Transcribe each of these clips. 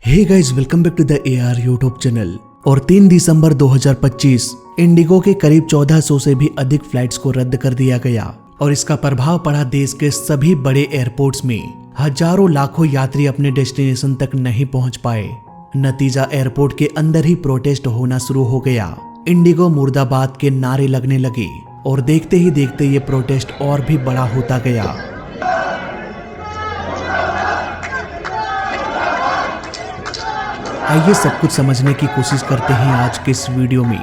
Hey guys, welcome back to the AR YouTube channel. और 3 दिसंबर 2025 Indigo के करीब 1400 से भी अधिक फ्लाइट्स को रद्द कर दिया गया और इसका प्रभाव पड़ा देश के सभी बड़े एयरपोर्ट्स में। हजारों लाखों यात्री अपने डेस्टिनेशन तक नहीं पहुंच पाए। नतीजा, एयरपोर्ट के अंदर ही प्रोटेस्ट होना शुरू हो गया। इंडिगो मुर्दाबाद के नारे लगने लगे और देखते ही देखते ये प्रोटेस्ट और भी बड़ा होता गया। आइए सब कुछ समझने की कोशिश करते हैं आज के इस वीडियो में।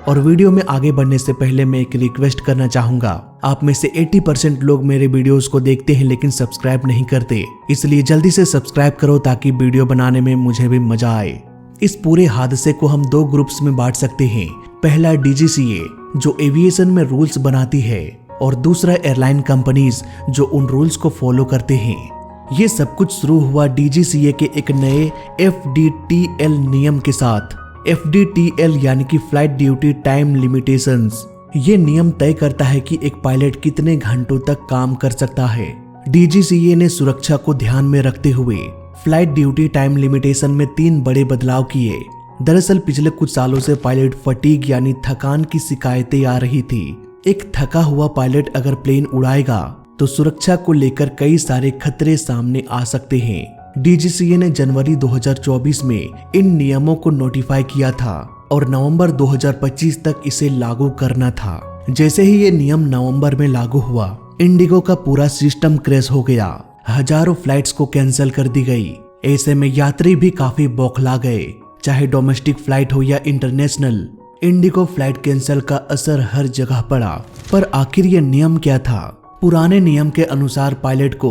और वीडियो में आगे बढ़ने से पहले मैं एक रिक्वेस्ट करना चाहूंगा। आप में से 80% लोग मेरे वीडियोस को देखते हैं लेकिन सब्सक्राइब नहीं करते, इसलिए जल्दी से सब्सक्राइब करो ताकि वीडियो बनाने में मुझे भी मजा आए। इस पूरे हादसे को हम 2 ग्रुप्स में बांट सकते हैं। पहला DGCA जो एविएशन में रूल्स बनाती है और दूसरा एयरलाइन कंपनीज जो उन रूल्स को फॉलो करते हैं। ये सब कुछ शुरू हुआ DGCA के एक नए FDTL नियम के साथ। FDTL यानी कि फ्लाइट ड्यूटी टाइम लिमिटेशंस। ये नियम तय करता है कि एक पायलट कितने घंटों तक काम कर सकता है। DGCA ने सुरक्षा को ध्यान में रखते हुए फ्लाइट ड्यूटी टाइम लिमिटेशन में 3 बड़े बदलाव किए। दरअसल पिछले कुछ सालों से पायलट फटीग यानी थकान की शिकायतें आ रही थी। एक थका हुआ पायलट अगर प्लेन उड़ाएगा तो सुरक्षा को लेकर कई सारे खतरे सामने आ सकते हैं। DGCA ने जनवरी 2024 में इन नियमों को नोटिफाई किया था और नवंबर 2025 तक इसे लागू करना था। जैसे ही ये नियम नवंबर में लागू हुआ, इंडिगो का पूरा सिस्टम क्रैश हो गया। हजारों फ्लाइट्स को कैंसिल कर दी गई। ऐसे में यात्री भी काफी बौखला गए, चाहे डोमेस्टिक फ्लाइट हो या इंटरनेशनल। इंडिगो फ्लाइट कैंसिल का असर हर जगह पड़ा। पर आखिर ये नियम क्या था? पुराने नियम के अनुसार पायलट को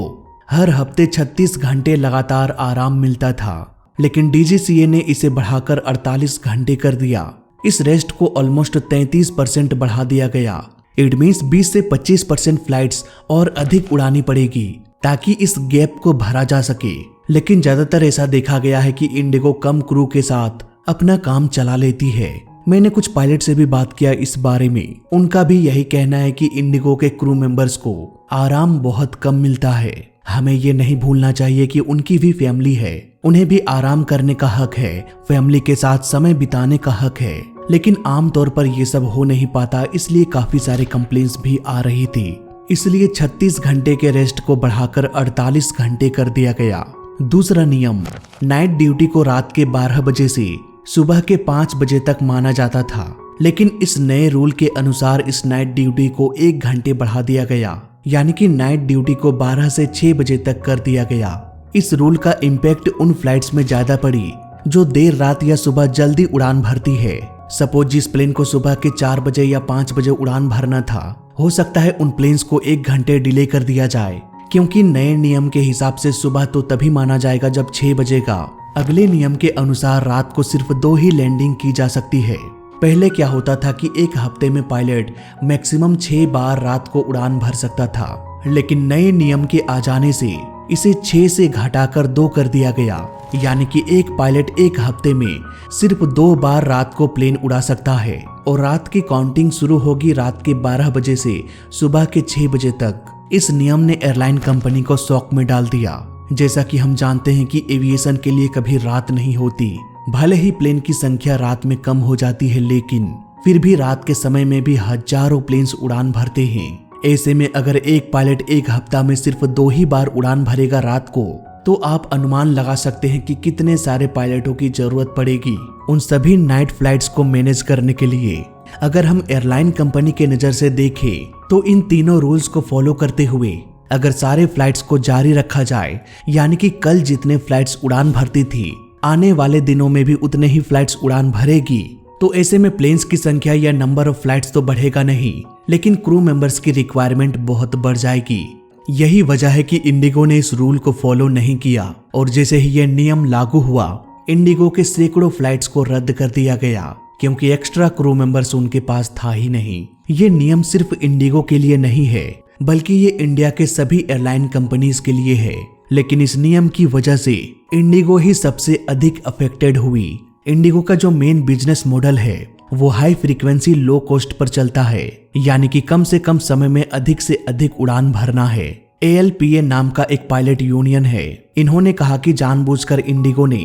हर हफ्ते 36 घंटे लगातार आराम मिलता था, लेकिन DGCA ने इसे बढ़ाकर 48 घंटे कर दिया। इस रेस्ट को ऑलमोस्ट 33% बढ़ा दिया गया। इट मींस 20 से 25% फ्लाइट्स और अधिक उड़ानी पड़ेगी ताकि इस गैप को भरा जा सके। लेकिन ज्यादातर ऐसा देखा गया है कि इंडिगो कम क्रू के साथ अपना काम चला लेती है। मैंने कुछ पायलट से भी बात किया इस बारे में। उनका भी यही कहना है कि इंडिगो के क्रू मेंबर्स को आराम बहुत कम मिलता है। हमें ये नहीं भूलना चाहिए कि उनकी भी फैमिली है, उन्हें भी आराम करने का हक है, फैमिली के साथ समय बिताने का हक है। लेकिन आमतौर पर ये सब हो नहीं पाता, इसलिए काफी सारे कंप्लेंट्स भी आ रही थी। इसलिए 36 घंटे के रेस्ट को बढ़ाकर 48 घंटे कर दिया गया। दूसरा नियम, नाइट ड्यूटी को रात के 12 बजे से सुबह के 5 बजे तक माना जाता था, लेकिन इस नए रूल के अनुसार इस नाइट ड्यूटी को 1 घंटे बढ़ा दिया गया, यानी कि नाइट ड्यूटी को 12 से 6 बजे तक कर दिया गया। इस रूल का इम्पैक्ट उन फ्लाइट्स में ज्यादा पड़ी जो देर रात या सुबह जल्दी उड़ान भरती है। सपोज जिस प्लेन को सुबह के 4 बजे या 5 बजे उड़ान भरना था, हो सकता है उन प्लेन्स को 1 घंटे डिले कर दिया जाए, क्योंकि नए नियम के हिसाब से सुबह तो तभी माना जाएगा जब 6 बजेगा। अगले नियम के अनुसार रात को सिर्फ 2 ही लैंडिंग की जा सकती है। पहले क्या होता था कि एक हफ्ते में पायलट मैक्सिमम 6 बार रात को उड़ान भर सकता था, लेकिन नए नियम के आ जाने से इसे 6 से घटाकर 2 कर दिया गया, यानी कि एक पायलट एक हफ्ते में सिर्फ 2 बार रात को प्लेन उड़ा सकता है। और रात की काउंटिंग शुरू होगी रात के 12 बजे से सुबह के 6 बजे तक। इस नियम ने एयरलाइन कंपनी को शॉक में डाल दिया। जैसा कि हम जानते हैं कि एविएशन के लिए कभी रात नहीं होती। भले ही प्लेन की संख्या रात में कम हो जाती है, लेकिन फिर भी रात के समय में भी हजारों प्लेन्स उड़ान भरते हैं। ऐसे में अगर एक पायलट एक हफ्ता में सिर्फ 2 ही बार उड़ान भरेगा रात को, तो आप अनुमान लगा सकते हैं कि कितने सारे पायलटों की जरूरत पड़ेगी उन सभी नाइट फ्लाइट्स को मैनेज करने के लिए। अगर हम एयरलाइन कंपनी के नजर से देखें तो इन तीनों रूल्स को फॉलो करते हुए अगर सारे फ्लाइट्स को जारी रखा जाए, यानी कि कल जितने फ्लाइट्स उड़ान भरती थी आने वाले दिनों में भी उतने ही फ्लाइट्स उड़ान भरेगी, तो ऐसे में प्लेन्स की संख्या या नंबर ऑफ फ्लाइट्स तो बढ़ेगा नहीं, लेकिन क्रू मेंबर्स की रिक्वायरमेंट बहुत बढ़ जाएगी। यही वजह है कि इंडिगो ने इस रूल को फॉलो नहीं किया और जैसे ही यह नियम लागू हुआ, इंडिगो के सैकड़ों फ्लाइट्स को रद्द कर दिया गया, क्योंकि एक्स्ट्रा क्रू मेंबर्स उनके पास था ही नहीं। ये नियम सिर्फ इंडिगो के लिए नहीं है, बल्कि ये इंडिया के सभी एयरलाइन कंपनीज के लिए है। लेकिन इस नियम की वजह से इंडिगो ही सबसे अधिक अफेक्टेड हुई। इंडिगो का जो मेन बिजनेस मॉडल है वो high frequency low cost per चलता है, यानी कि कम से कम समय में अधिक से अधिक उड़ान भरना है। ALPA नाम का एक पायलट यूनियन है। इन्होंने कहा कि जानबूझकर इंडिगो ने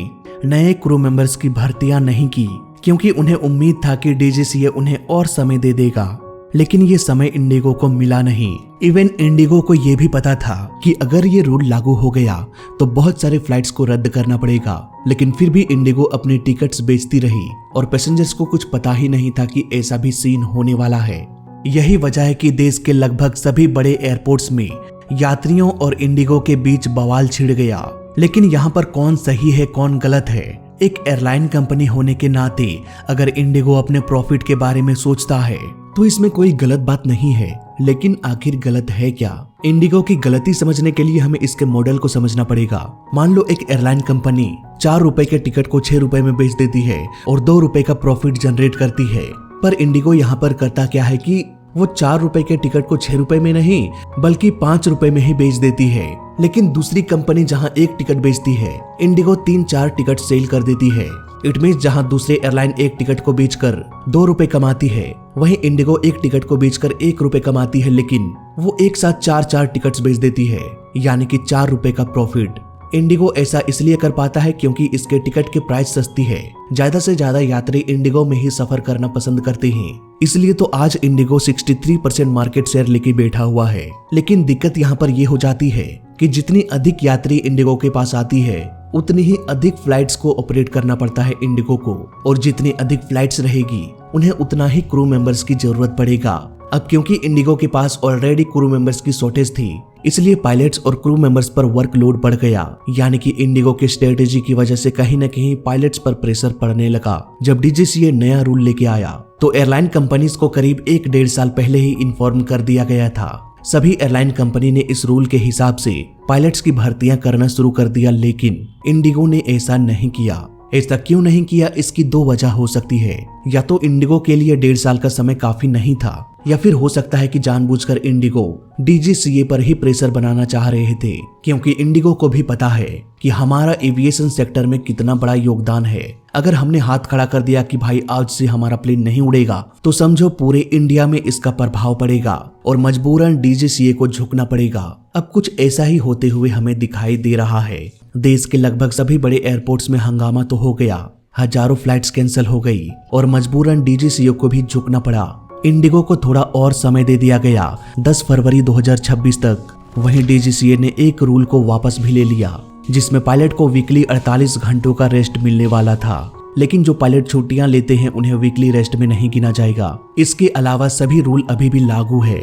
नए क्रू मेंबर्स की भर्तियां नहीं की, क्योंकि उन्हें उम्मीद था कि डीजीसीए उन्हें और समय दे देगा। लेकिन ये समय इंडिगो को मिला नहीं। इवन इंडिगो को ये भी पता था कि अगर ये रूल लागू हो गया तो बहुत सारे फ्लाइट्स को रद्द करना पड़ेगा, लेकिन फिर भी इंडिगो अपनी टिकट्स बेचती रही और पैसेंजर्स को कुछ पता ही नहीं था कि ऐसा भी सीन होने वाला है। यही वजह है कि देश के लगभग सभी बड़े एयरपोर्ट्स में यात्रियों और इंडिगो के बीच बवाल छिड़ गया। लेकिन यहाँ पर कौन सही है कौन गलत है? एक एयरलाइन कंपनी होने के नाते अगर इंडिगो अपने प्रॉफिट के बारे में सोचता है तो इसमें कोई गलत बात नहीं है, लेकिन आखिर गलत है क्या? इंडिगो की गलती समझने के लिए हमें इसके मॉडल को समझना पड़ेगा। मान लो एक एयरलाइन कंपनी 4 रुपए के टिकट को 6 रुपए में बेच देती है और 2 रुपए का प्रॉफिट जनरेट करती है। पर इंडिगो यहाँ पर करता क्या है कि वो 4 रुपए के टिकट को 6 रुपए में नहीं बल्कि 5 रुपए में ही बेच देती है। लेकिन दूसरी कंपनी जहां एक टिकट बेचती है, इंडिगो 3-4 टिकट सेल कर देती है। इट मींस जहां दूसरे एयरलाइन एक टिकट को बेचकर 2 रुपए कमाती है, वहीं इंडिगो एक टिकट को बेचकर 1 रुपए कमाती है, लेकिन वो एक साथ 4-4 टिकट्स बेच देती है, यानी कि 4 रुपए का प्रॉफिट। इंडिगो ऐसा इसलिए कर पाता है क्योंकि इसके टिकट की प्राइस सस्ती है। ज्यादा से ज्यादा यात्री इंडिगो में ही सफर करना पसंद करते हैं, इसलिए तो आज इंडिगो 63% मार्केट शेयर लेके बैठा हुआ है। लेकिन दिक्कत यहाँ पर ये हो जाती है कि जितनी अधिक यात्री इंडिगो के पास आती है उतनी ही अधिक फ्लाइट्स को ऑपरेट करना पड़ता है इंडिगो को, और जितनी अधिक फ्लाइट्स रहेगी उन्हें उतना ही क्रू मेंबर्स की जरूरत पड़ेगा। अब क्योंकि इंडिगो के पास ऑलरेडी क्रू मेंबर्स की शॉर्टेज थी, इसलिए पायलट्स और क्रू मेंबर्स पर वर्कलोड बढ़ गया, यानी कि इंडिगो की स्ट्रेटेजी की वजह से कहीं न कहीं पायलट्स पर प्रेशर पड़ने लगा। जब डीजीसीए नया रूल लेके आया तो एयरलाइन कंपनीज को करीब 1-1.5 साल पहले ही इन्फॉर्म कर दिया गया था। सभी एयरलाइन कंपनी ने इस रूल के हिसाब से पायलट्स की भर्तियां करना शुरू कर दिया, लेकिन इंडिगो ने ऐसा नहीं किया। ऐसा क्यों नहीं किया? इसकी 2 वजह हो सकती है। या तो इंडिगो के लिए 1.5 साल का समय काफी नहीं था, या फिर हो सकता है कि जानबूझकर इंडिगो डीजीसीए पर ही प्रेशर बनाना चाह रहे थे, क्योंकि इंडिगो को भी पता है कि हमारा एविएशन सेक्टर में कितना बड़ा योगदान है। अगर हमने हाथ खड़ा कर दिया कि भाई आज से हमारा प्लेन नहीं उड़ेगा, तो समझो पूरे इंडिया में इसका प्रभाव पड़ेगा और मजबूरन डीजीसीए को झुकना पड़ेगा। अब कुछ ऐसा ही होते हुए हमें दिखाई दे रहा है। देश के लगभग सभी बड़े एयरपोर्ट्स में हंगामा तो हो गया, हजारों फ्लाइट्स कैंसिल हो गई और मजबूरन डीजीसीए को भी झुकना पड़ा। इंडिगो को थोड़ा और समय दे दिया गया 10 फरवरी 2026 तक। वहीं डीजीसीए ने एक रूल को वापस भी ले लिया, जिसमें पायलट को वीकली 48 घंटों का रेस्ट मिलने वाला था। लेकिन जो पायलट छुट्टियां लेते हैं उन्हें वीकली रेस्ट में नहीं गिना जाएगा। इसके अलावा सभी रूल अभी भी लागू है।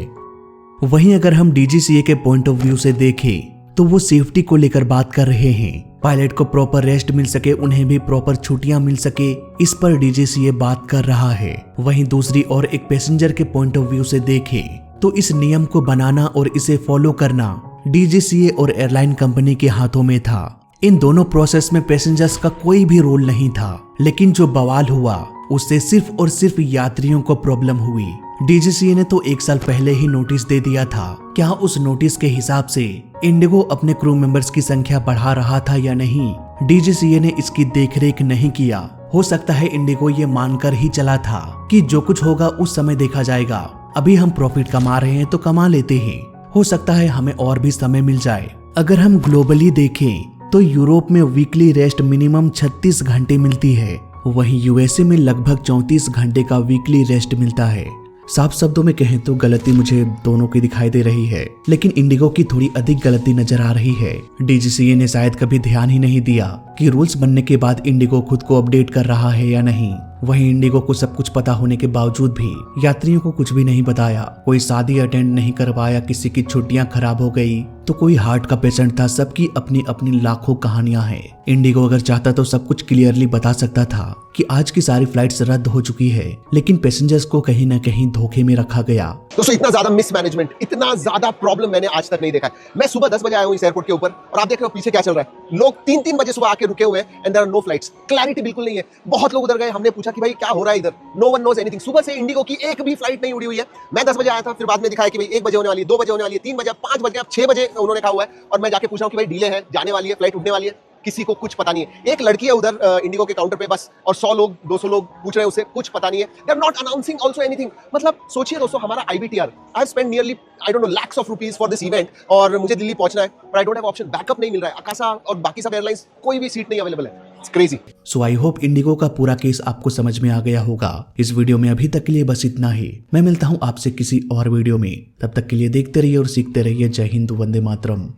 वहीं अगर हम डीजीसीए के पॉइंट ऑफ व्यू से देखें तो वो सेफ्टी को लेकर बात कर रहे हैं। पायलट को प्रॉपर रेस्ट मिल सके, उन्हें भी प्रॉपर छुट्टियां मिल सके, इस पर डीजीसीए बात कर रहा है। वहीं दूसरी ओर एक पैसेंजर के पॉइंट ऑफ व्यू से देखें तो इस नियम को बनाना और इसे फॉलो करना डीजीसीए और एयरलाइन कंपनी के हाथों में था। इन दोनों प्रोसेस में पैसेंजर्स का कोई भी रोल नहीं था। लेकिन जो बवाल हुआ उससे सिर्फ और सिर्फ यात्रियों को प्रॉब्लम हुई। डीजीसीए ने तो 1 साल पहले ही नोटिस दे दिया था। क्या उस नोटिस के हिसाब से इंडिगो अपने क्रू मेंबर्स की संख्या बढ़ा रहा था या नहीं? डीजीसीए ने इसकी देखरेख नहीं किया। हो सकता है इंडिगो ये मानकर ही चला था कि जो कुछ होगा उस समय देखा जाएगा, अभी हम प्रॉफिट कमा रहे हैं तो कमा लेते हैं, हो सकता है हमें और भी समय मिल जाए। अगर हम ग्लोबली देखें तो यूरोप में वीकली रेस्ट मिनिमम 36 घंटे मिलती है, वहीं यूएसए में लगभग 34 घंटे का वीकली रेस्ट मिलता है। साफ शब्दों में कहें तो गलती मुझे दोनों की दिखाई दे रही है, लेकिन इंडिगो की थोड़ी अधिक गलती नजर आ रही है। डीजीसीए ने शायद कभी ध्यान ही नहीं दिया कि रूल्स बनने के बाद इंडिगो खुद को अपडेट कर रहा है या नहीं। वहीं इंडिगो को सब कुछ पता होने के बावजूद भी यात्रियों को कुछ भी नहीं बताया। कोई शादी अटेंड नहीं करवाया, किसी की छुट्टियां खराब हो गई तो कोई हार्ट का पेशेंट था। सबकी अपनी अपनी लाखों कहानियां हैं। इंडिगो अगर चाहता तो सब कुछ क्लियरली बता सकता था कि आज की सारी फ्लाइट्स रद्द हो चुकी है, लेकिन पैसेंजर्स को कहीं न कहीं धोखे में रखा गया। दोस्तों इतना ज्यादा मिसमैनेजमेंट, इतना ज्यादा प्रॉब्लम मैंने आज तक नहीं देखा है। मैं सुबह 10 बजे आया हूँ इस एयरपोर्ट के ऊपर और आप देख रहे हो पीछे क्या चल रहा है। लोग 3-3 बजे सुबह आके रुके हुए हैं and there are no flights. Clarity बिल्कुल नहीं है। बहुत लोग उधर गए, हमने पूछा कि भाई क्या हो रहा है इधर, नो वन नोज एनीथिंग। सुबह से इंडिगो की एक भी फ्लाइट नहीं उड़ी हुई है। मैं 10 बजे आया था, फिर बाद में दिखाया कि भाई 1 बजे होने वाली है, 2 बजे होने वाली है, 3 बजे, 5 बजे, अब 6 बजे उन्होंने कहा हुआ है और मैं जाके पूछा हूं कि भाई डिले है, जाने वाली है, फ्लाइट उड़ने वाली है। किसी को कुछ पता नहीं है। एक लड़की है उधर इंडिगो के काउंटर पे बस, और 100 लोग 200 लोग पूछ रहे हैं उसे, कुछ पता नहीं है। They are not announcing also anything. मतलब सोचिए दोस्तों, हमारा IBTR, I have spend nearly I don't know lakhs of rupees for this event, और मुझे दिल्ली पहुंचना है, पर I don't have option, backup नहीं मिल रहा है। आकाशा और बाकी सब एयरलाइंस कोई भी सीट नहीं अवेलेबल है। It's crazy. So I hope Indigo का पूरा केस आपको समझ में आ गया होगा। इस वीडियो में अभी तक के लिए बस इतना ही। मैं मिलता हूं आपसे किसी और वीडियो में, तब तक के लिए देखते रहिए और सीखते रहिए। जय हिंद, वंदे मातरम।